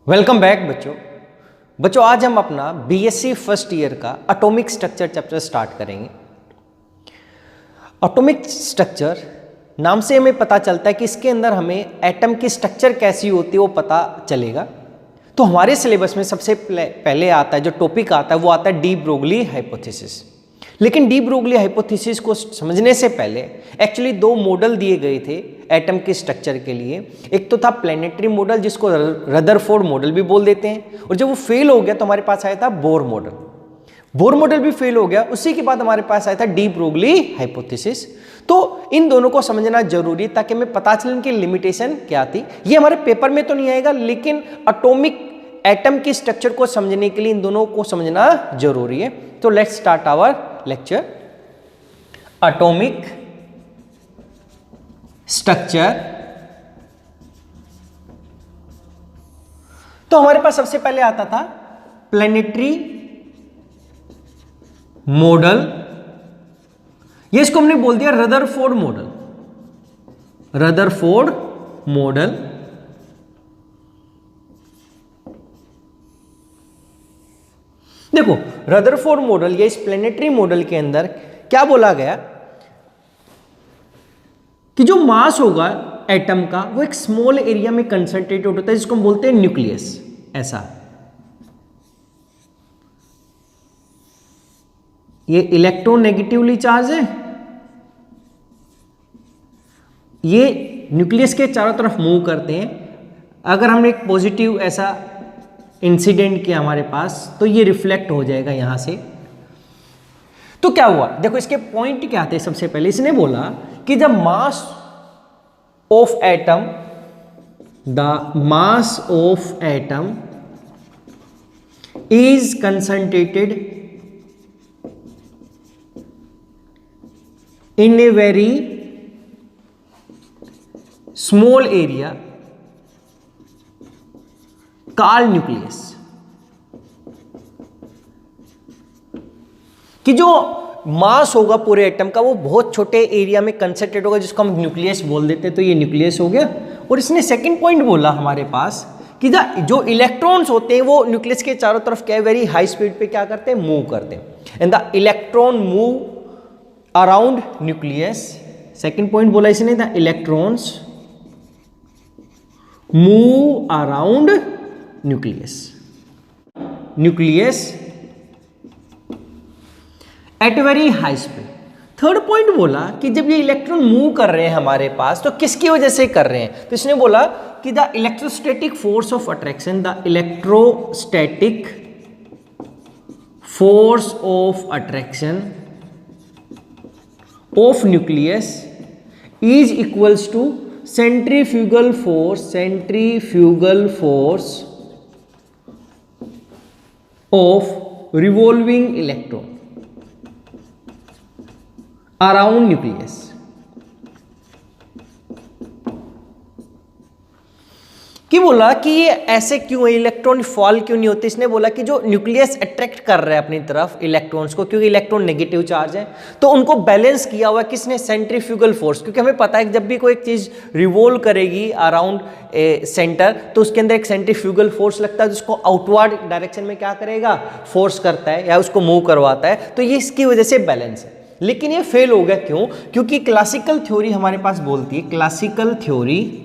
Welcome back बच्चों आज हम अपना बीएससी फर्स्ट ईयर का एटॉमिक स्ट्रक्चर चैप्टर स्टार्ट करेंगे। एटॉमिक स्ट्रक्चर नाम से हमें पता चलता है कि इसके अंदर हमें एटम की स्ट्रक्चर कैसी होती है वो पता चलेगा। तो हमारे सिलेबस में सबसे पहले आता है जो टॉपिक आता है वो आता है डी ब्रोगली हाइपोथेसिस। लेकिन डी ब्रोगली हाइपोथेसिस को समझने से पहले एक्चुअली दो मॉडल दिए गए थे एटम के स्ट्रक्चर के लिए। एक तो था प्लैनेटरी मॉडल जिसको रदरफोर्ड मॉडल भी बोल देते हैं, और जब वो फेल हो गया तो हमारे पास आया था बोर मॉडल। बोर मॉडल भी फेल हो गया, उसी के बाद हमारे पास आया था डी ब्रोगली हाइपोथेसिस। तो इन दोनों को समझना जरूरी है ताकि हमें पता चले इनकी लिमिटेशन क्या थी। ये हमारे पेपर में तो नहीं आएगा, लेकिन एटॉमिक एटम की स्ट्रक्चर को समझने के लिए इन दोनों को समझना जरूरी है। तो let's start our lecture. Atomic structure. तो हमारे पास सबसे पहले आता था प्लैनेटरी मॉडल। ये इसको हमने बोल दिया रदरफोर्ड मॉडल। रदरफोर्ड मॉडल देखो, रदरफोर्ड मॉडल या इस प्लैनेटरी मॉडल के अंदर क्या बोला गया कि जो मास होगा एटम का वो एक स्मॉल एरिया में कंसंट्रेटेड होता है जिसको हम बोलते हैं न्यूक्लियस। ऐसा ये इलेक्ट्रोनेगेटिवली चार्ज है, ये न्यूक्लियस के चारों तरफ मूव करते हैं। अगर हमने एक पॉजिटिव ऐसा इंसिडेंट किया हमारे पास तो ये रिफ्लेक्ट हो जाएगा यहां से। तो क्या हुआ, देखो इसके पॉइंट क्या थे। सबसे पहले इसने बोला कि जब mass of atom, the mass of atom is concentrated in a very small area called nucleus, कि जो मास होगा पूरे एटम का वो बहुत छोटे एरिया में कंसंट्रेट होगा जिसको हम न्यूक्लियस बोल देते हैं। तो ये न्यूक्लियस हो गया। और इसने सेकंड पॉइंट बोला हमारे पास कि जो इलेक्ट्रॉन्स होते हैं वो न्यूक्लियस के चारों तरफ क्या वेरी हाई स्पीड पे क्या करते हैं, मूव करते हैं। And the electron move around nucleus. Second point बोला इसने, the electrons move around nucleus at very high speed. Third point बोला कि जब ये इलेक्ट्रॉन मूव कर रहे हैं हमारे पास तो किसकी वजह से कर रहे हैं। तो इसने बोला कि the electrostatic force of attraction, the electrostatic force of attraction of nucleus is equals to centrifugal force of revolving electron around nucleus. कि बोला कि ये ऐसे क्यों है, इलेक्ट्रॉन फॉल क्यों नहीं होते। इसने बोला कि जो न्यूक्लियस अट्रैक्ट कर रहा है अपनी तरफ इलेक्ट्रॉन्स को, क्योंकि इलेक्ट्रॉन नेगेटिव चार्ज है, तो उनको बैलेंस किया हुआ किसने, सेंट्रीफ्यूगल फोर्स। क्योंकि हमें पता है कि जब भी कोई एक चीज रिवॉल्व करेगी अराउंड सेंटर तो उसके अंदर एक सेंट्रीफ्यूगल फोर्स लगता है जिसको आउटवर्ड डायरेक्शन में क्या करेगा, फोर्स करता है या उसको मूव करवाता है। तो ये इसकी वजह से बैलेंस है। लेकिन ये फेल हो गया क्यों, क्योंकि क्लासिकल थ्योरी हमारे पास बोलती है, क्लासिकल थ्योरी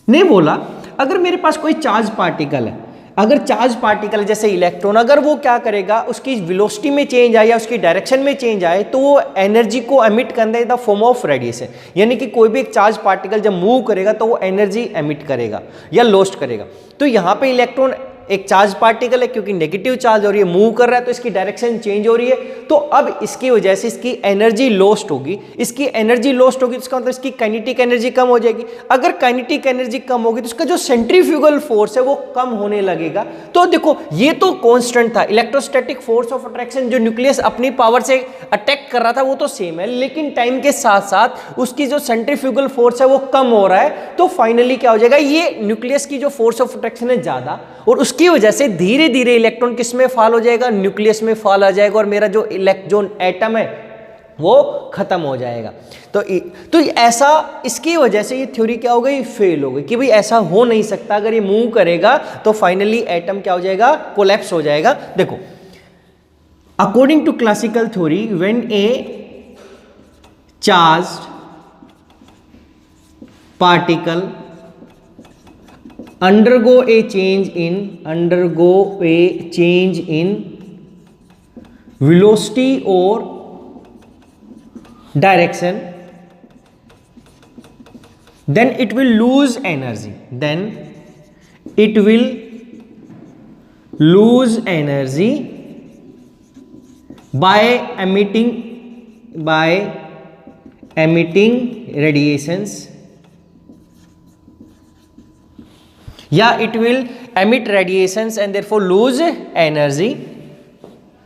ने बोला अगर मेरे पास कोई चार्ज पार्टिकल है, अगर चार्ज पार्टिकल जैसे इलेक्ट्रॉन, अगर वो क्या करेगा, उसकी वेलोसिटी में चेंज आए या उसकी डायरेक्शन में चेंज आए तो वो एनर्जी को एमिट करने द फॉर्म ऑफ रेडिएशन। यानी कि कोई भी एक चार्ज पार्टिकल जब मूव करेगा तो वो एनर्जी एमिट करेगा या लॉस्ट करेगा। तो यहाँ पे इलेक्ट्रॉन एक चार्ज पार्टिकल है, क्योंकि नेगेटिव चार्ज और ये मूव कर रहा है तो इसकी डायरेक्शन चेंज हो रही है। तो अब इसकी वजह से इसकी एनर्जी लॉस्ट होगी। इसकी एनर्जी लॉस्ट होगी तो इसका मतलब इसकी काइनेटिक एनर्जी कम हो जाएगी। अगर काइनेटिक एनर्जी कम होगी तो इसका जो सेंट्रीफ्यूगल फोर्स है वो कम होने लगेगा। तो देखो ये तो कांस्टेंट था, इलेक्ट्रोस्टैटिक फोर्स ऑफ अट्रैक्शन जो न्यूक्लियस अपनी पावर से अटैक कर रहा था वो तो सेम है, लेकिन टाइम के साथ साथ उसकी जो सेंट्रीफ्यूगल फोर्स है वो कम हो रहा है। तो फाइनली क्या हो जाएगा, ये न्यूक्लियस की जो फोर्स ऑफ अट्रैक्शन है ज्यादा, और उसकी वजह से धीरे धीरे इलेक्ट्रॉन किस में फॉल हो जाएगा, न्यूक्लियस में फॉल आ जाएगा। और मेरा जो एटम है वो खत्म हो जाएगा। तो ऐसा, इसकी वजह से ये थ्योरी क्या हो गई, फेल हो गई कि भाई ऐसा हो नहीं सकता, अगर ये मूव करेगा तो फाइनली एटम क्या हो जाएगा, कोलैप्स हो जाएगा। देखो, according to classical theory, when a charged particle undergo a change in velocity or direction, then it will lose energy, by emitting radiations, या it will emit radiations and therefore lose energy,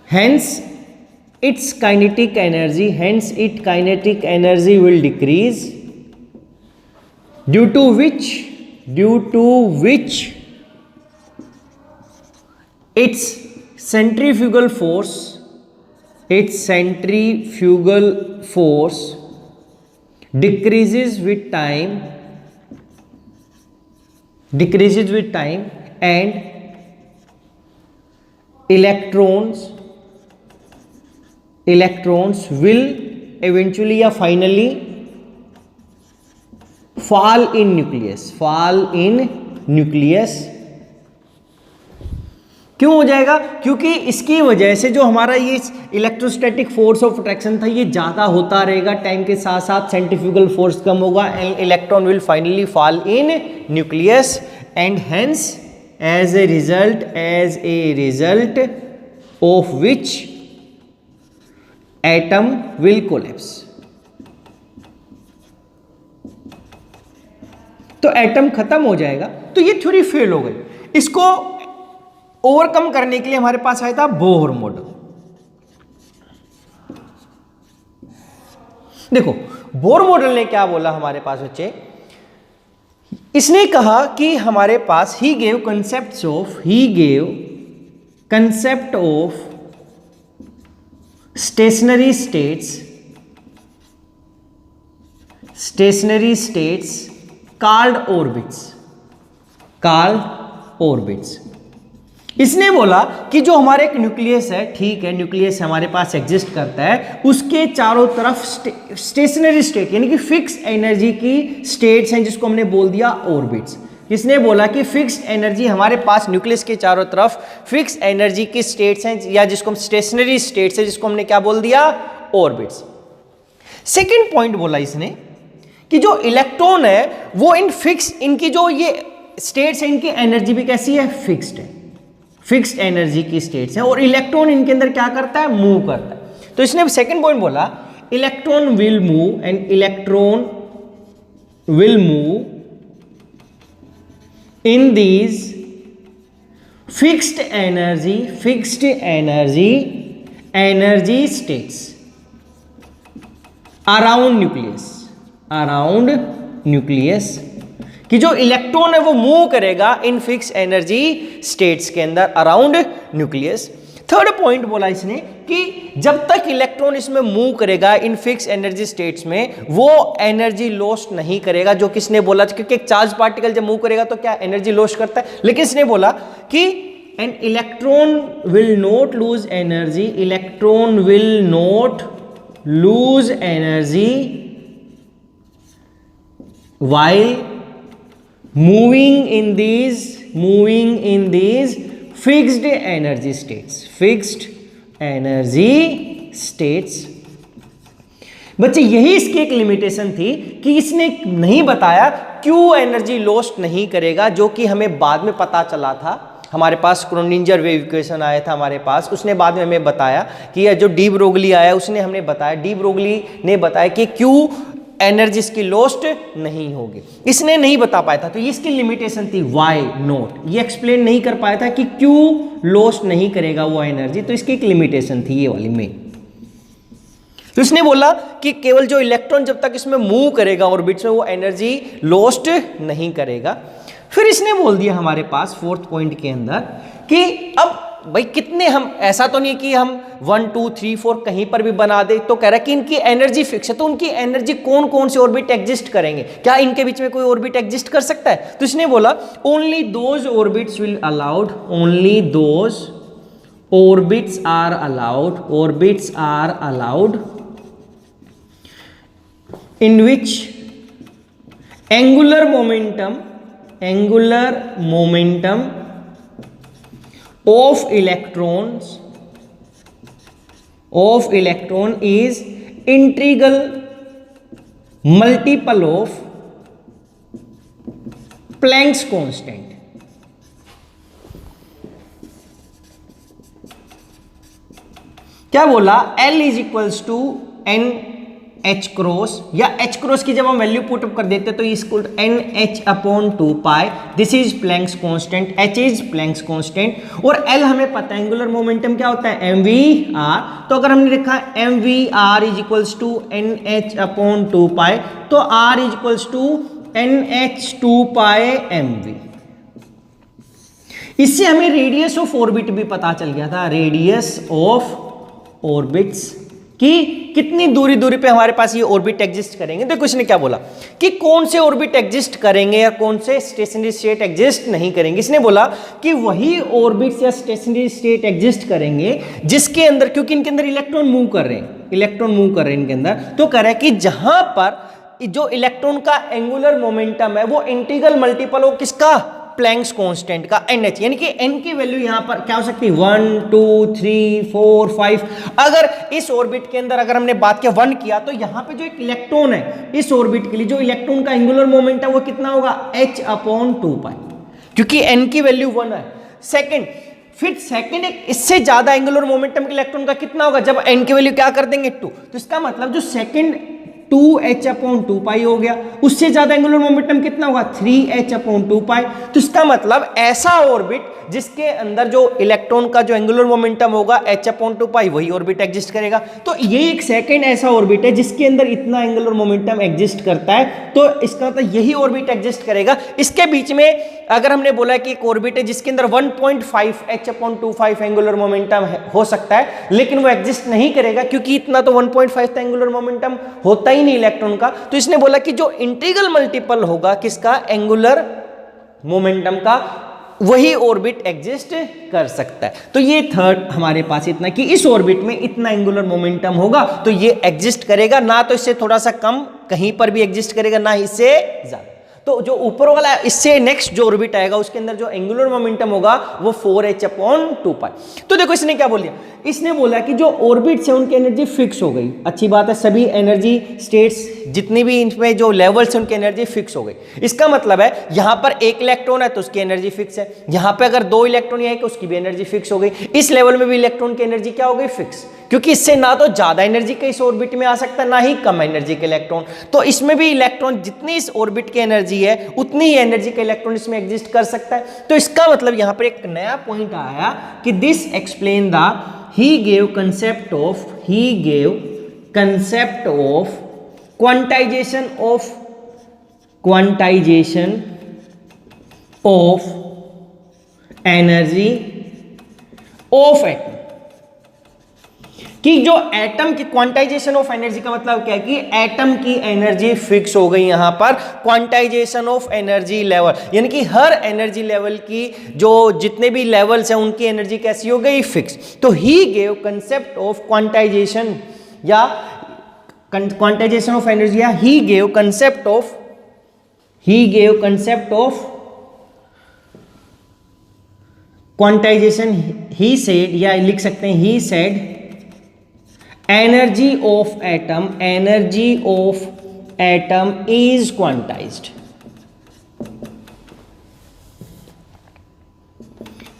hence its kinetic energy will decrease, due to which its centrifugal force decreases with time, and electrons will eventually या finally fall in nucleus। क्यों हो जाएगा, क्योंकि इसकी वजह से जो हमारा ये इलेक्ट्रोस्टैटिक फोर्स ऑफ अट्रैक्शन था ये ज़्यादा होता रहेगा, टाइम के साथ साथ सेंट्रीफ्यूगल फोर्स कम होगा, and electron will finally fall in nucleus, and hence as a result of which atom will collapse. तो एटम खत्म हो जाएगा। तो ये थ्योरी फेल हो गई। इसको ओवरकम करने के लिए हमारे पास आया था बोहर मॉडल। देखो, बोहर मॉडल ने क्या बोला हमारे पास बच्चे, इसने कहा कि हमारे पास he gave concept of stationary states called orbits. इसने बोला कि जो हमारे एक न्यूक्लियस है, ठीक है, न्यूक्लियस हमारे पास एग्जिस्ट करता है, उसके चारों तरफ स्टेशनरी स्टेट यानी कि फिक्स एनर्जी की स्टेट्स हैं, जिसको हमने बोल दिया ऑर्बिट्स। इसने बोला कि फिक्स्ड एनर्जी हमारे पास न्यूक्लियस के चारों तरफ फिक्स एनर्जी की स्टेट्स हैं, या जिसको हम स्टेशनरी स्टेट्स है, जिसको हमने क्या बोल दिया, ऑर्बिट्स। सेकेंड पॉइंट बोला इसने कि जो इलेक्ट्रॉन है वो इनकी जो ये स्टेट्स है, इनकी एनर्जी भी कैसी है, फिक्स्ड है, फिक्स्ड एनर्जी की स्टेट्स है, और इलेक्ट्रॉन इनके अंदर क्या करता है, मूव करता है। तो इसने सेकंड पॉइंट बोला, electron will move in these fixed energy states around nucleus, कि जो इलेक्ट्रॉन है वो मूव करेगा इन फिक्स एनर्जी स्टेट्स के अंदर अराउंड न्यूक्लियस। थर्ड पॉइंट बोला इसने कि जब तक इलेक्ट्रॉन इसमें मूव करेगा इन फिक्स एनर्जी स्टेट्स में, वो एनर्जी लॉस्ट नहीं करेगा, जो किसने बोला, क्योंकि एक चार्ज पार्टिकल जब मूव करेगा तो क्या एनर्जी लॉस्ट करता है। लेकिन इसने बोला कि an electron will not lose energy while moving in these fixed energy states। बच्चे यही इसकी एक लिमिटेशन थी कि इसने नहीं बताया क्यों एनर्जी लॉस्ट नहीं करेगा, जो कि हमें बाद में पता चला था। हमारे पास क्रोनिंजर वेव इक्वेशन आया था हमारे पास, उसने बाद में हमें बताया कि यह जो डी ब्रोगली आया उसने हमें बताया, डी ब्रोगली ने बताया कि क्यों एनर्जी इसकी लॉस्ट नहीं होगी। इसने नहीं बता पाया था, तो ये इसकी लिमिटेशन थी, वाई नॉट, ये एक्सप्लेन नहीं कर पाया था कि क्यों लॉस्ट नहीं करेगा वो एनर्जी, तो इसकी एक लिमिटेशन थी ये वाली में। तो इसने बोला कि केवल जो इलेक्ट्रॉन जब तक इसमें मूव करेगा ऑर्बिट्स में, वो एनर्जी लॉस्ट नहीं करेगा। फिर इसने बोल दिया हमारे पास फोर्थ पॉइंट के अंदर कि अब भाई कितने, हम ऐसा तो नहीं कि हम 1 2 3 4 कहीं पर भी बना दे, तो कह रहा है कि इनकी एनर्जी फिक्स है, तो उनकी एनर्जी कौन कौन से ऑर्बिट एग्जिस्ट करेंगे, क्या इनके बीच में कोई ऑर्बिट एग्जिस्ट कर सकता है? तो इसने बोला only those orbits will allowed, only those orbits are allowed, orbits are allowed in which angular momentum of electron is integral multiple of Planck's constant. क्या बोला? L is equals to n h cross, या h cross की जब हम value put up कर देते हैं तो equal to n h upon 2 pi, this is Planck's constant, h is Planck's constant, और एल हमें पता है एंगुलर मोमेंटम क्या होता है, एम वी आर। तो अगर हमने लिखा m v r is equals to n h upon 2 pi, तो r is equals to n h 2 pi m v. इससे हमें रेडियस ऑफ ऑर्बिट भी पता चल गया था, रेडियस ऑफ ऑर्बिट्स कि कितनी दूरी पे हमारे पास ये ऑर्बिट एग्जिस्ट करेंगे। देखो इसने क्या बोला कि कौन से ऑर्बिट एग्जिस्ट करेंगे या कौन से स्टेशनरी स्टेट एग्जिस्ट नहीं करेंगे। इसने बोला कि वही ऑर्बिट्स या स्टेशनरी स्टेट एग्जिस्ट करेंगे जिसके अंदर, क्योंकि इनके अंदर इलेक्ट्रॉन मूव कर रहे हैं, इनके अंदर, तो कह रहा है कि जहां पर जो इलेक्ट्रॉन का एंगुलर मोमेंटम है वो इंटीग्रल मल्टीपल हो किसका, प्लैंक्स कांस्टेंट का, एन एच, यानी कि एन की वैल्यू यहां पर क्या हो सकती है, 1 2 3 4 5। अगर इस ऑर्बिट के अंदर अगर हमने बात किया 1 किया, तो यहां पे जो एक इलेक्ट्रॉन है इस ऑर्बिट के लिए, जो इलेक्ट्रॉन का एंगुलर मोमेंटम वो कितना होगा, h अपॉन 2 पाई, क्योंकि n की वैल्यू 1 है। सेकंड, फिर सेकंड एक इससे ज्यादा एंगुलर मोमेंटम के इलेक्ट्रॉन का कितना होगा, जब n की वैल्यू क्या कर देंगे 2, तो इसका मतलब जो सेकंड 2h अपॉन 2 पाई हो गया, उससे ज्यादा एंगुलर मोमेंटम कितना होगा, 3h अपॉन 2 पाई। तो इसका मतलब ऐसा ऑर्बिट जिसके अंदर जो इलेक्ट्रॉन का जो एंगुलर मोमेंटम होगा h अपॉन 2 पाई, वही ऑर्बिट एग्जिस्ट करेगा। तो ये एक सेकंड ऐसा ऑर्बिट है जिसके अंदर इतना एंगुलर मोमेंटम एग्जिस्ट करता है, तो इसका मतलब यही ऑर्बिट एग्जिस्ट करेगा। इसके बीच में अगर हमने बोला कि एक ऑर्बिट है जिसके अंदर 1.5 h अपॉन 25 एंगुलर मोमेंटम हो सकता है, लेकिन वो एग्जिस्ट नहीं करेगा क्योंकि इतना तो 1.5 एंगुलर मोमेंटम होता ही नहीं इलेक्ट्रॉन का। तो इसने बोला कि जो इंटीग्रल मल्टीपल होगा किसका, एंगुलर मोमेंटम का, वही ऑर्बिट एग्जिस्ट कर सकता है। तो ये थर्ड हमारे पास इतना कि इस ऑर्बिट में इतना एंगुलर मोमेंटम होगा तो ये एग्जिस्ट करेगा, ना तो इससे थोड़ा सा कम कहीं पर भी एग्जिस्ट करेगा, ना इससे ज्यादा। तो जो ऊपर वाला इससे नेक्स्ट जो ऑर्बिट आएगा उसके अंदर जो एंगुलर मोमेंटम होगा वो 4h अपॉन 2 पाई। तो देखो इसने क्या बोल दिया, इसने बोला कि जो ऑर्बिट्स है उनकी एनर्जी फिक्स हो गई। अच्छी बात है, सभी एनर्जी स्टेट्स जितनी भी इनमें जो लेवल्स हैं उनकी एनर्जी फिक्स हो गई। इसका मतलब है यहां पर एक इलेक्ट्रॉन है तो उसकी एनर्जी फिक्स है, यहां पर अगर 2 इलेक्ट्रॉन है तो उसकी भी एनर्जी फिक्स हो गई। इस लेवल में भी इलेक्ट्रॉन की एनर्जी क्या हो गई, फिक्स, क्योंकि इससे ना तो ज्यादा एनर्जी के इस ऑर्बिट में आ सकता है ना ही कम एनर्जी के इलेक्ट्रॉन। तो इसमें भी इलेक्ट्रॉन जितनी इस ऑर्बिट की एनर्जी है उतनी ही एनर्जी का इलेक्ट्रॉन इसमें एग्जिस्ट कर सकता है। तो इसका मतलब यहां पर एक नया पॉइंट आया कि this explain the he gave concept of quantization of energy of atom, कि जो एटम की क्वांटाइजेशन ऑफ एनर्जी का मतलब क्या है कि एटम की एनर्जी फिक्स हो गई। यहां पर क्वांटाइजेशन ऑफ एनर्जी लेवल, यानी कि हर एनर्जी लेवल की जो जितने भी लेवल्स हैं उनकी एनर्जी कैसी हो गई, फिक्स। तो ही गेव कंसेप्ट ऑफ क्वांटाइजेशन या क्वांटाइजेशन ऑफ एनर्जी, या ही gave concept of quantization, he said, या लिख सकते हैं ही said energy of atom is quantized,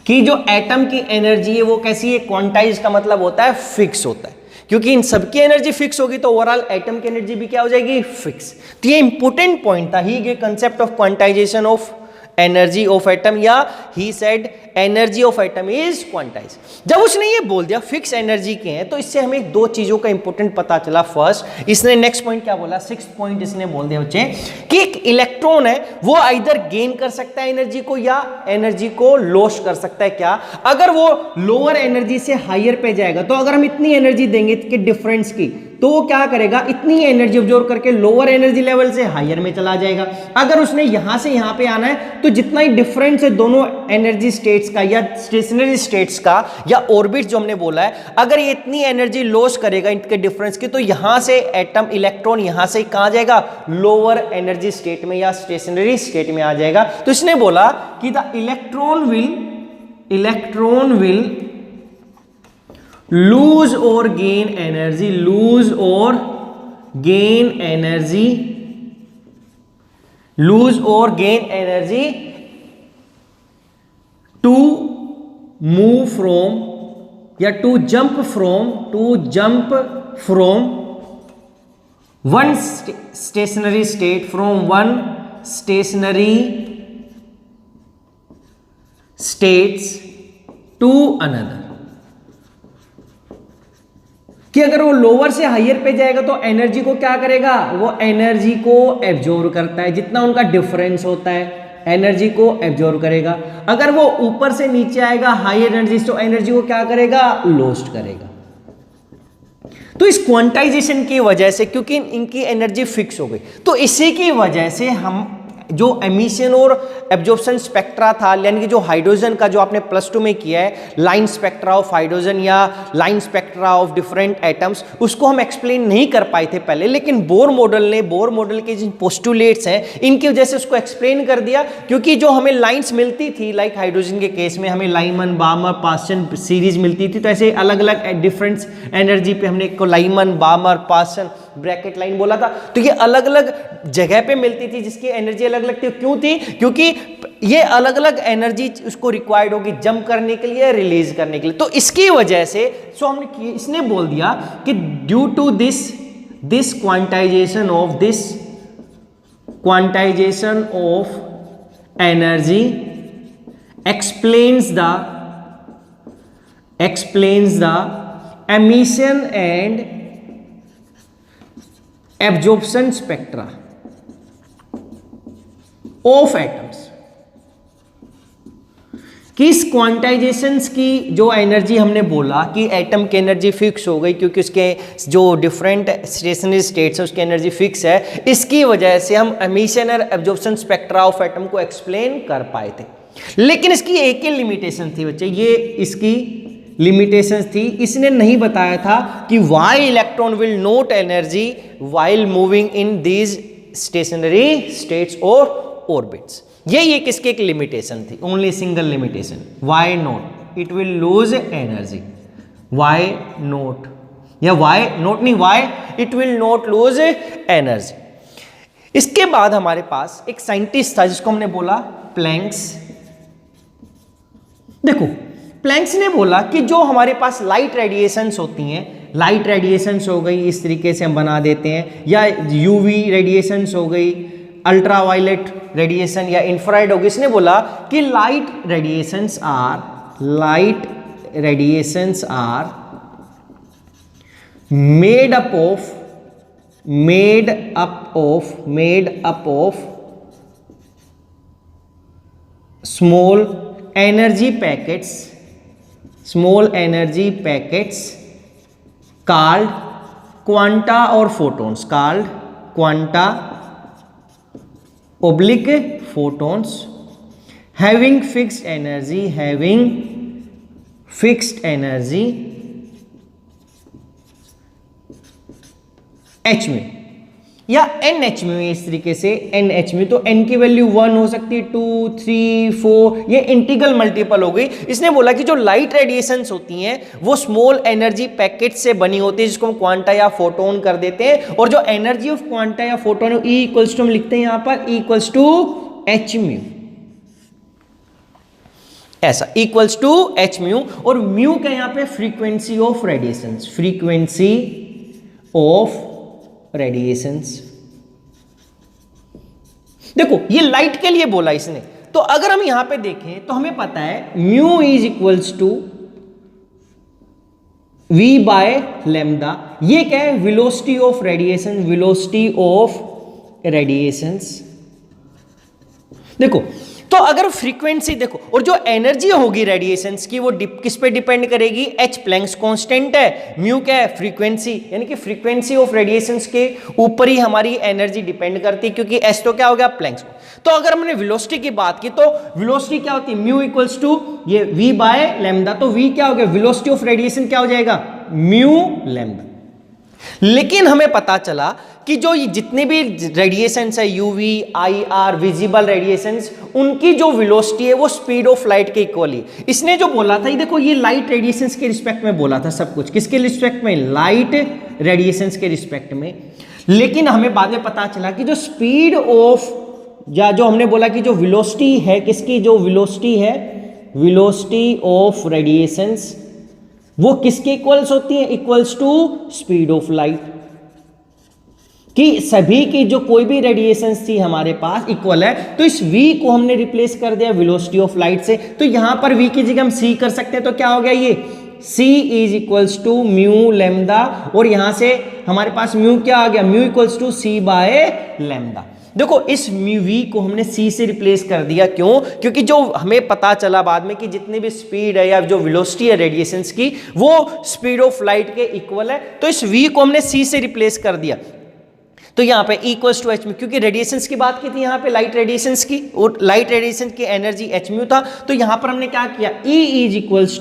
कि जो एटम की एनर्जी है वो कैसी है, क्वांटाइज का मतलब होता है फिक्स होता है, क्योंकि इन सबकी एनर्जी फिक्स होगी तो ओवरऑल एटम की एनर्जी भी क्या हो जाएगी, फिक्स। तो ये इंपॉर्टेंट पॉइंट था, he gave concept of quantization of energy of atom, या he said energy of atom is quantize. जब उसने ये बोल दिया फिक्स एनर्जी के हैं, तो इससे हमें दो चीजों का इंपॉर्टेंट पता चला। फर्स्ट, इसने नेक्स्ट पॉइंट क्या बोला, सिक्स्थ पॉइंट इसने बोल दिया बच्चे कि एक इलेक्ट्रॉन है वो आइदर गेन कर सकता है एनर्जी को या एनर्जी को लॉस कर सकता है। क्या, अगर वो लोअर एनर्जी से हायर पे जाएगा, तो अगर हम इतनी एनर्जी देंगे कि डिफरेंस की, तो वो क्या करेगा, इतनी एनर्जी ऑब्जॉर्व करके लोअर एनर्जी लेवल से हायर में चला जाएगा। अगर उसने यहां से यहां पे आना है, तो जितना ही डिफरेंस है दोनों एनर्जी स्टेट्स का या स्टेशनरी स्टेट्स का या ऑर्बिट जो हमने बोला है, अगर ये इतनी एनर्जी लॉस करेगा इनके डिफरेंस की, तो यहां से एटम इलेक्ट्रॉन यहां से कहां जाएगा, लोअर एनर्जी स्टेट में या स्टेशनरी स्टेट में आ जाएगा। तो इसने बोला कि the electron will lose or gain energy, lose or gain energy, lose or gain energy to move from या to jump from one stationary state, from one stationary states to another, कि अगर वो लोअर से higher पे जाएगा तो energy को क्या करेगा, वो एनर्जी को एब्जॉर्ब करता है, जितना उनका डिफरेंस होता है एनर्जी को एब्जॉर्ब करेगा। अगर वो ऊपर से नीचे आएगा हायर एनर्जी, तो एनर्जी को क्या करेगा, लॉस्ट करेगा। तो इस क्वांटाइजेशन की वजह से, क्योंकि इनकी एनर्जी फिक्स हो गई, तो इसी की वजह से हम जो एमिशन और एब्जॉर्प्शन स्पेक्ट्रा था, यानी कि जो हाइड्रोजन का जो आपने प्लस 2 में किया है, लाइन स्पेक्ट्रा ऑफ हाइड्रोजन या line spectra of different atoms, उसको हम एक्सप्लेन नहीं कर पाए थे पहले, लेकिन बोर मॉडल के जिन पोस्टुलेट्स हैं इनकी वजह से उसको एक्सप्लेन कर दिया। क्योंकि जो हमें लाइंस मिलती थी, लाइक हाइड्रोजन के केस में हमें लाइमन बामर पास्चन सीरीज मिलती थी, तो ऐसे अलग अलग डिफरेंट एनर्जी पे हमने को लाइमन बामर पास्चन ब्रैकेट लाइन बोला था, तो ये अलग अलग जगह पे मिलती थी जिसकी एनर्जी अलग अलग थी। क्यों थी, क्योंकि ये अलग अलग एनर्जी उसको रिक्वायर्ड होगी जंप करने के लिए, रिलीज करने के लिए। तो इसकी वजह से इसने बोल दिया कि due to this quantisation of energy explains the emission and absorption spectra of atoms। कि इस क्वांटाइजेशंस की जो एनर्जी हमने बोला कि एटम की एनर्जी फिक्स हो गई, क्योंकि उसके जो डिफरेंट स्टेशनरी स्टेट्स है उसकी एनर्जी फिक्स है, इसकी वजह से हम एमिशन और एब्जॉर्प्शन स्पेक्ट्रा ऑफ एटम को एक्सप्लेन कर पाए थे। लेकिन इसकी एक ही लिमिटेशन थी बच्चे, ये इसकी लिमिटेशंस थी। इसने नहीं बताया था कि why electron will not energy while moving in these stationary states और ऑर्बिट्स। ये किसकी एक लिमिटेशन थी, only single limitation, why not it will lose energy, why not या वाई नॉट नहीं, why it will not lose energy. इसके बाद हमारे पास एक साइंटिस्ट था जिसको हमने बोला प्लैंक्स। देखो प्लैंक्स ने बोला कि जो हमारे पास लाइट रेडिएशंस होती हैं, लाइट रेडिएशंस हो गई, इस तरीके से हम बना देते हैं, या यूवी रेडिएशंस हो गई, अल्ट्रावायलेट रेडिएशन या इंफ्रारेड हो गई। इसने बोला कि light radiations are made up of small energy packets called quanta or photons, called quanta oblique photons having fixed energy h में या n h में, इस तरीके से n h में। तो n की वैल्यू 1 हो सकती है, 2, 3, 4, ये इंटीग्रल मल्टीपल हो गई। इसने बोला कि जो लाइट रेडिएशंस होती हैं वो स्मॉल एनर्जी पैकेट से बनी होती है, जिसको हम क्वांटा या फोटोन कर देते हैं। और जो एनर्जी ऑफ क्वांटा या फोटोन E इक्वल्स टू हम लिखते हैं यहां पर E equals to h mu, ऐसा इक्वल्स टू h म्यू। और म्यू का यहां पे फ्रीक्वेंसी ऑफ रेडिएशंस। देखो ये लाइट के लिए बोला इसने, तो अगर हम यहां पे देखें तो हमें पता है mu is equals to v by lambda. ये क्या है? Velocity of radiation, velocity of radiations. देखो तो अगर फ्रीक्वेंसी देखो और जो एनर्जी होगी रेडिएशंस की वो किस पे डिपेंड करेगी? एच प्लैंक्स कांस्टेंट है, म्यू क्या है? फ्रीक्वेंसी, यानी कि फ्रीक्वेंसी ऑफ रेडिएशंस के ऊपर ही हमारी एनर्जी डिपेंड करती है, क्योंकि एच तो क्या हो गया? प्लैंक्स। तो अगर हमने वेलोसिटी की बात की तो वेलोसिटी क्या होती है? म्यू इक्वल्स टू ये v बाय लैम्डा। तो v क्या हो गया? वेलोसिटी ऑफ रेडिएशन क्या हो जाएगा? Mu lambda. लेकिन हमें पता चला कि जो ये जितने भी रेडिएशंस है, यूवी, आईआर, विजिबल रेडिएशंस, उनकी जो वेलोसिटी है वो स्पीड ऑफ लाइट के इक्वल ही। इसने जो बोला था, ये देखो, ये लाइट रेडिएशंस के रिस्पेक्ट में बोला था सब कुछ। किसके रिस्पेक्ट में? लाइट रेडिएशंस के रिस्पेक्ट में। लेकिन हमें बाद में पता चला कि जो स्पीड ऑफ, या जो हमने बोला कि जो वेलोसिटी है, किसकी जो वेलोसिटी है, वेलोसिटी ऑफ रेडिएशंस, वो किसके इक्वल्स होती है? Equals to speed of light. कि सभी की जो कोई भी रेडिएशंस थी हमारे पास इक्वल है। तो इस v को हमने रिप्लेस कर दिया वेलोसिटी ऑफ लाइट से। तो यहां पर v की जगह हम c कर सकते हैं। तो क्या हो गया? ये c is equals to mu lambda, और यहां से हमारे पास म्यू क्या आ गया? Mu equals to c by lambda. देखो इस v को हमने c से रिप्लेस कर दिया। क्यों? क्योंकि जो हमें पता चला बाद में कि जितनी भी स्पीड है या जो वेलोसिटी है रेडिएशंस की वो स्पीड ऑफ लाइट के इक्वल है। तो इस v को हमने c से रिप्लेस कर दिया। तो यहाँ पे इक्वल्स टू एच म्यू, क्योंकि रेडिएशंस की बात की थी यहाँ पे, लाइट रेडिएशंस की, और लाइट रेडिएशन की एनर्जी एच म्यू था। तो यहाँ पर हमने क्या किया? E is equals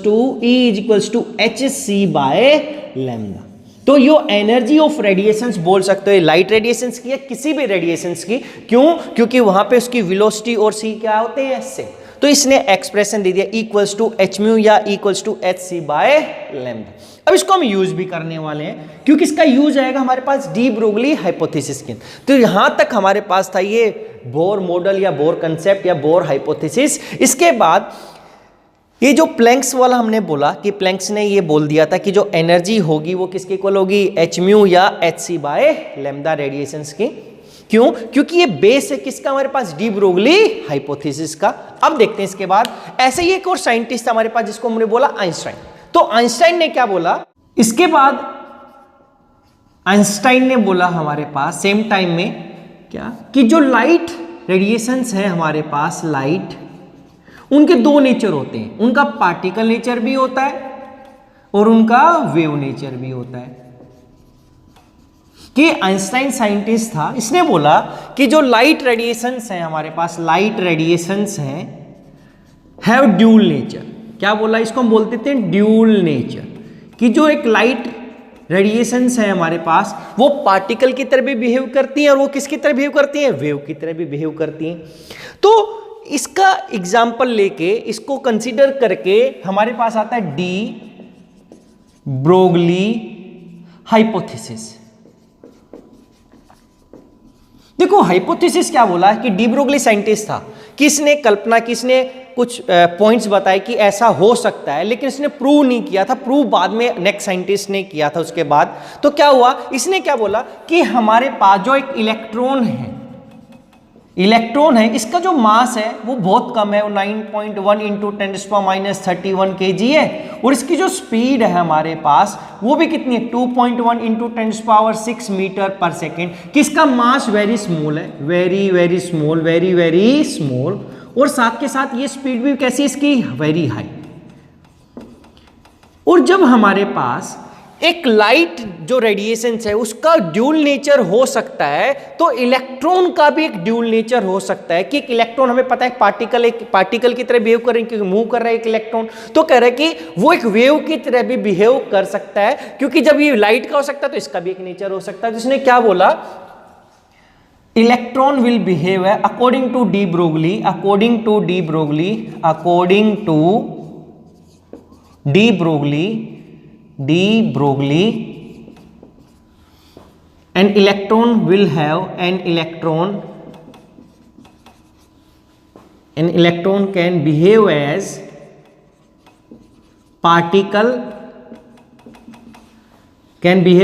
to h c by lambda. तो यो एनर्जी ऑफ रेडिएशंस बोल सकते हो लाइट रेडिएशंस की या किसी भी रेडिएशंस की। क्यों? क्योंकि वहां पे उसकी वेलोसिटी और सी क्या होते हैं? से। तो इसने एक्सप्रेशन दे दिया इक्वल्स टू एच म्यू या equals to h c by lambda. अब इसको हम यूज भी करने वाले हैं, क्योंकि इसका यूज आएगा हमारे पास डी ब्रोगली हाइपोथेसिस के। तो यहां तक हमारे पास था ये बोर मॉडल या बोर कंसेप्ट या बोर हाइपोथेसिस। इसके बाद ये जो प्लैंक्स वाला हमने बोला कि प्लैंक्स ने ये बोल दिया था कि जो एनर्जी होगी वो किसके इक्वल होगी? एच म्यू या h c by lambda radiations की। क्यों? क्योंकि ये बेस है किसका? हमारे पास डी ब्रोगली हाइपोथेसिस का। अब देखते हैं इसके बाद, ऐसे ही एक और साइंटिस्ट हमारे पास जिसको हमने बोला आइंस्टाइन। तो आइंस्टाइन ने क्या बोला? इसके बाद आइंस्टाइन ने बोला हमारे पास सेम टाइम में क्या, कि जो लाइट रेडिएशंस है हमारे पास, लाइट, उनके दो नेचर होते हैं। उनका पार्टिकल नेचर भी होता है और उनका वेव नेचर भी होता है। कि आइंस्टाइन साइंटिस्ट था, इसने बोला कि जो लाइट रेडिएशंस हैं हमारे पास, लाइट रेडिएशंस हैं, हैव ड्यूल नेचर। क्या बोला? इसको हम बोलते थे ड्यूल नेचर। कि जो एक लाइट रेडिएशंस है हमारे पास वो पार्टिकल की तरह भी बिहेव करती हैं और वो किसकी तरह बिहेव करती हैं? वेव की तरह भी बिहेव करती हैं। तो इसका एग्जाम्पल लेके, इसको कंसीडर करके हमारे पास आता है डी ब्रोगली हाइपोथेसिस। देखो हाइपोथेसिस क्या बोला कि डी ब्रोगली साइंटिस्ट था, किसने कल्पना, किसने कुछ पॉइंट्स बताए कि ऐसा हो सकता है, लेकिन इसने प्रूव नहीं किया था। प्रूव बाद में नेक्स्ट साइंटिस्ट ने किया था उसके बाद। तो क्या हुआ? इसने क्या बोला कि हमारे पास जो एक इलेक्ट्रॉन है, इसका जो मास है वो बहुत कम है, वो 9.1 इंटू 10⁻31 kg है। और इसकी जो स्पीड है हमारे पास वो भी कितनी है? 2.1 इंटू 10⁻6 मीटर पर सेकेंड। किसका मास वेरी स्मॉल है, वेरी स्मॉल। और साथ के साथ ये स्पीड भी कैसी इसकी? Very high. और जब हमारे पास एक लाइट जो रेडिएशन है उसका ड्यूल नेचर हो सकता है, तो इलेक्ट्रॉन का भी एक ड्यूल नेचर हो सकता है। कि एक इलेक्ट्रॉन, हमें पता है पार्टिकल की तरह बिहेव कर रहे हैं, क्योंकि मूव कर रहा है एक इलेक्ट्रॉन। तो कह रहे हैं कि वो एक वेव की तरह भी बिहेव कर सकता है, क्योंकि जब ये लाइट का हो सकता है तो इसका भी एक नेचर हो सकता है। जिसने क्या बोला? Electron will behave according to de Broglie, an electron will have an electron can behave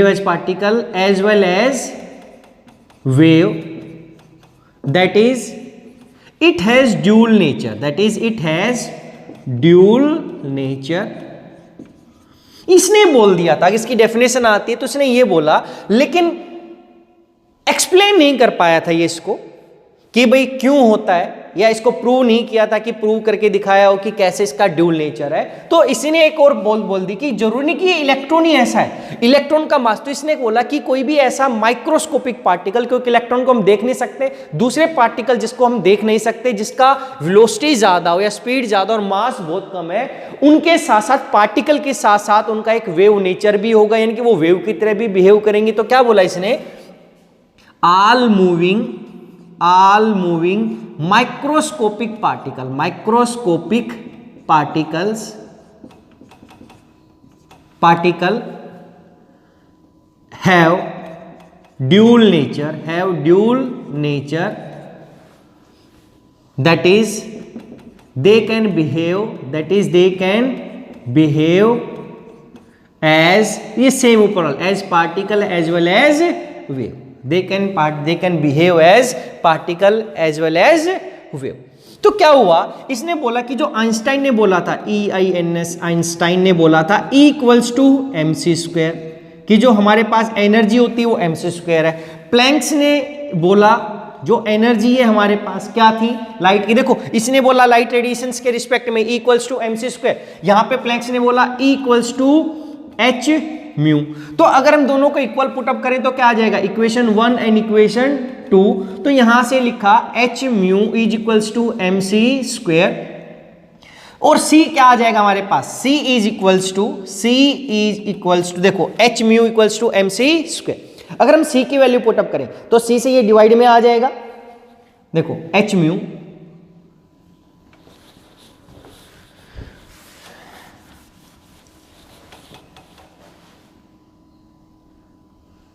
as particle as well as wave, that is it has dual nature, that is it has dual nature. इसने बोल दिया था कि इसकी definition आती है तो इसने ये बोला, लेकिन एक्सप्लेन नहीं कर पाया था ये इसको कि भाई क्यों होता है, या इसको प्रूव नहीं किया था कि प्रूव करके दिखाया हो कि कैसे इसका ड्यूल नेचर है। तो इसी ने एक और बोल दी कि जरूरी नहीं कि ये इलेक्ट्रॉन ही ऐसा है, इलेक्ट्रॉन का मास। तो इसने बोला कि कोई भी ऐसा माइक्रोस्कोपिक पार्टिकल, क्योंकि इलेक्ट्रॉन को हम देख नहीं सकते, दूसरे पार्टिकल जिसको हम देख नहीं सकते, जिसका वेलोसिटी ज्यादा हो या स्पीड ज्यादा और मास बहुत कम है, उनके साथ साथ पार्टिकल के साथ साथ उनका एक वेव नेचर भी होगा, यानी कि वो वेव की तरह भी बिहेव करेंगे। तो क्या बोला इसने, all moving microscopic particle have dual nature, that is they can behave as, ये सेम ऊपर as particle as well as wave, they can behave as particle as well as wave। तो क्या हुआ, इसने बोला कि जो आइंस्टाइन ने बोला था, आइंस्टाइन ने बोला था E इक्वल्स टू mc², कि जो हमारे पास एनर्जी होती है वो mc² है। प्लैंक्स ने बोला जो एनर्जी है हमारे पास क्या थी, लाइट की। देखो इसने बोला लाइट रेडिएशन के रिस्पेक्ट में E इक्वल्स टू mc², यहां पे प्लैंक्स ने बोला E equals to h mu. तो अगर हम दोनों को इक्वल पुटअप करें तो क्या आ जाएगा, इक्वेशन 1 एंड इक्वेशन 2। तो यहां से लिखा h mu is equals to mc², और c क्या आ जाएगा हमारे पास, c इज इक्वल्स टू देखो h mu equals to mc²। अगर हम c की वैल्यू पुटअप करें तो c से ये डिवाइड में आ जाएगा, देखो h म्यू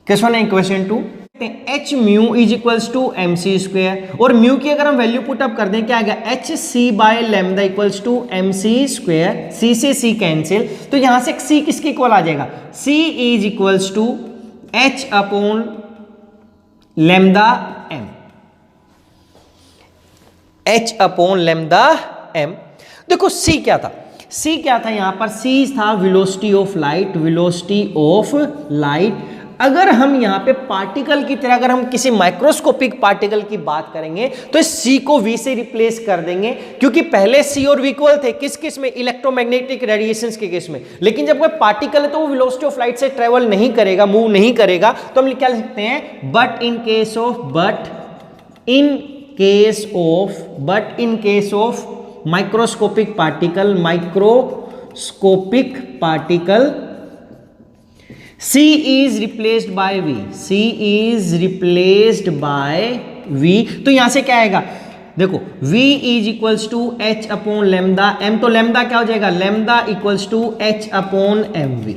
क्वेश्चन है equation 2, h mu is equals to mc², और म्यू की अगर हम वैल्यू पुटअप कर दें क्या आएगा, hc by lambda equals to mc², c से c कैंसिल, तो यहां से c किसके इक्वल आ जाएगा, c is equals to h upon lambda m, h upon lambda m। देखो c क्या था, यहां पर c था वेलोसिटी ऑफ लाइट। अगर हम यहाँ पे पार्टिकल की तरह, अगर हम किसी माइक्रोस्कोपिक पार्टिकल की बात करेंगे तो इस c को v से रिप्लेस कर देंगे, क्योंकि पहले c और v इक्वल थे किस केस में, इलेक्ट्रोमैग्नेटिक रेडिएशंस के केस में। लेकिन जब कोई पार्टिकल है तो वो वेलोसिटी ऑफ लाइट से ट्रेवल नहीं करेगा, मूव नहीं करेगा, तो हम क्या लिख सकते हैं, but in case of microscopic particle C is replaced by V, तो यहां से क्या आएगा, देखो V is equals to h upon lambda m, तो लैम्डा क्या हो जाएगा, lambda equals to h upon mv।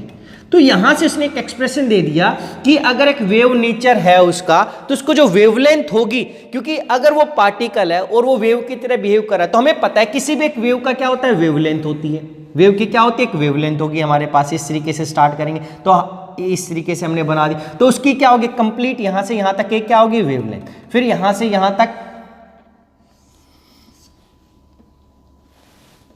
तो यहां से इसने एक एक्सप्रेशन दे दिया कि अगर एक वेव नेचर है उसका, तो उसको जो वेवलेंथ होगी, क्योंकि अगर वो पार्टिकल है और वो वेव की तरह बिहेव कर रहा है, तो हमें पता है किसी भी एक वेव का क्या होता है, वेवलेंथ होती है। वेव की क्या होती है, एक वेवलेंथ होगी हमारे पास। इस तरीके से स्टार्ट करेंगे तो इस तरीके से हमने बना दी, तो उसकी क्या होगी, कंप्लीट यहां से यहां तक क्या होगी, वेवलेंथ। फिर यहां से यहां तक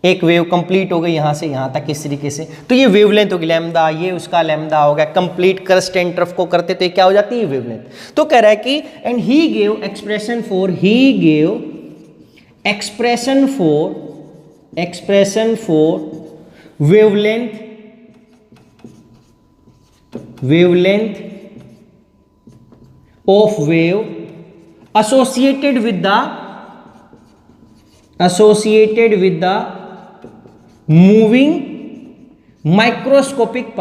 एक वेव कंप्लीट हो गई, यहां से यहां तक इस तरीके से, तो ये वेवलेंथ होगी लैम्डा, ये उसका लैम्डा हो गया। कंप्लीट क्रस्ट एंड ट्रफ को करते तो ये क्या हो जाती है, वेवलेंथ। तो कह रहा है कि and he gave expression for wavelength of wave associated with the moving microscopic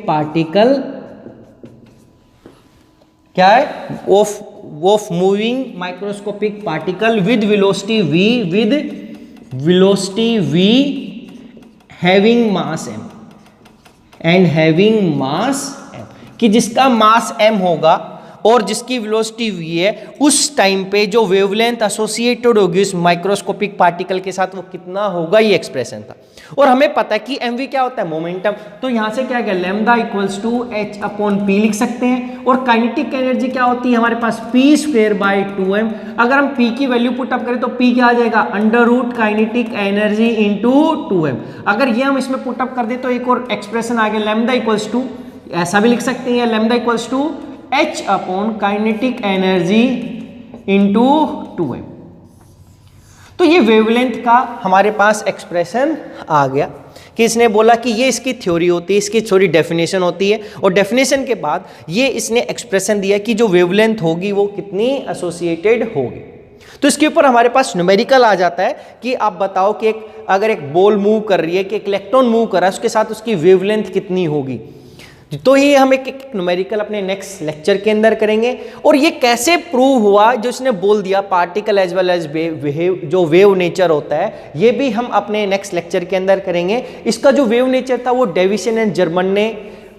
particle क्या है, of moving microscopic particle with velocity v having mass m, कि जिसका मास m होगा और जिसकी वेलोसिटी v है, उस टाइम पे जो वेवलेंथ एसोसिएटेड होगी उस माइक्रोस्कोपिक पार्टिकल के साथ वो कितना होगा, ये एक्सप्रेशन था। और हमें पता है कि mv क्या होता है, मोमेंटम। तो यहां से क्या गया, lambda equals to h upon p लिख सकते हैं। और काइनेटिक एनर्जी क्या होती है हमारे पास, p²/2m। अगर हम p की वैल्यू पुट अप करें तो p क्या आ जाएगा, under root kinetic energy into 2m। अगर ये हम इसमें पुट अप कर दें तो एक और एक्सप्रेशन आ गया, लैम्डा इक्वल्स टू, ऐसा भी लिख सकते हैं, lambda equals to h upon kinetic energy into 2m। तो ये वेवलेंथ का हमारे पास एक्सप्रेशन आ गया कि इसने बोला कि ये इसकी थ्योरी होती है, इसकी थोड़ी डेफिनेशन होती है, और डेफिनेशन के बाद ये इसने एक्सप्रेशन दिया कि जो वेवलेंथ होगी वो कितनी एसोसिएटेड होगी। तो इसके ऊपर हमारे पास न्यूमेरिकल आ जाता है कि आप बताओ कि अगर एक बॉल मूव कर रही है, कि एक इलेक्ट्रॉन मूव कर रहा है, उसके साथ उसकी वेवलेंथ कितनी होगी। तो ये हम एक न्यूमेरिकल अपने नेक्स्ट लेक्चर के अंदर करेंगे। और ये कैसे प्रूव हुआ, जो इसने बोल दिया particle as well as wave, जो वेव नेचर होता है, ये भी हम अपने नेक्स्ट लेक्चर के अंदर करेंगे। इसका जो वेव नेचर था वो डेविसन एंड जर्मन ने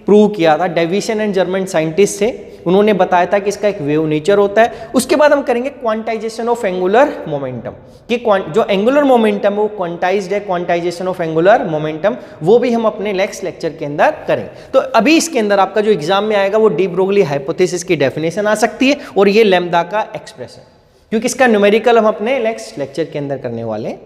प्रूव किया था। डेविसन एंड जर्मन साइंटिस्ट थे, उन्होंने बताया था कि इसका एक वेव नेचर होता है। उसके बाद हम करेंगे क्वांटाइजेशन ऑफ एंगुलर मोमेंटम, कि जो एंगुलर मोमेंटम है वो क्वांटाइज्ड है, क्वांटाइजेशन ऑफ एंगुलर मोमेंटम, वो भी हम अपने नेक्स्ट लेक्चर के अंदर करेंगे। तो अभी इसके अंदर आपका जो एग्जाम में आएगा वो डी ब्रोगली हाइपोथेसिस की डेफिनेशन आ सकती है, और ये लैम्डा का एक्सप्रेशन, क्योंकि इसका न्यूमेरिकल हम अपने नेक्स्ट लेक्चर के अंदर करने वाले हैं।